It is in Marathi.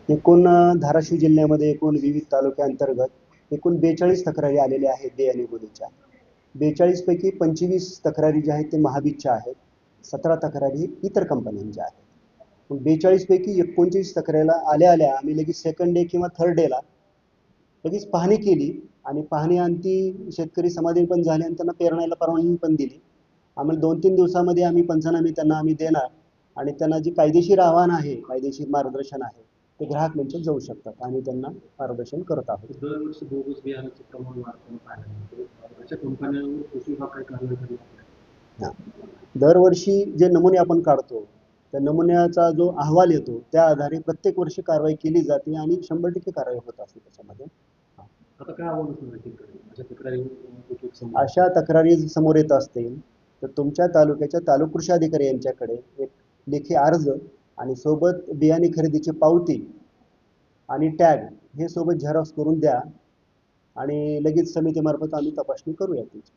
एकूण धाराशिव जिल्ह्यामध्ये एकूण विविध तालुक्यांतर्गत एकूण 42 तक्रारी आलेल्या आहेत बियाणे बोलीच्या. 42 पैकी 25 तक्रारी ज्या आहेत ते महाबीजच्या आहेत, 17 तक्रारी इतर कंपन्यांच्या आहेत. मग 42 पैकी 29 तक्रारीला आल्या आम्ही लगेच सेकंड डे किंवा थर्ड डेला लगेच पाहणी केली आणि पाहणी शेतकरी समाधानी पण झाले आणि त्यांना पेरण्याला परवानगी पण दिली. आम्हाला 2-3 दिवसामध्ये आम्ही पंचनामे त्यांना देणार आणि त्यांना जी कायदेशीर आव्हान आहे, कायदेशीर मार्गदर्शन आहे, ते ग्राहक मंचात जाऊ शकतात आणि त्यांना मार्गदर्शन करत आहोत. दरवर्षी बोगस बियाणाचं प्रमाण वाढताना पाहिलं अशा कंपन्यांवर कृषी विभाग काय कारवाई करणार? दरवर्षी जे नमुने आपण काढतो त्या नमुन्याचा जो अहवाल येतो त्या आधारे प्रत्येक वर्षी कारवाई केली जाते आणि 100% कारवाई होत असते त्याच्यामध्ये. आता काय आव्हान अशा तक्रारी समोर येत असतील तर तुमच्या तालुक्याच्या तालुका कृषी अधिकारी यांच्याकडे एक लेखी अर्ज आणि सोबत बियाणे खरेदीची पावती आणि टॅग हे सोबत झेरॉक्स करून द्या आणि लगेच समितीमार्फत आम्ही तपासणी करूया त्याची.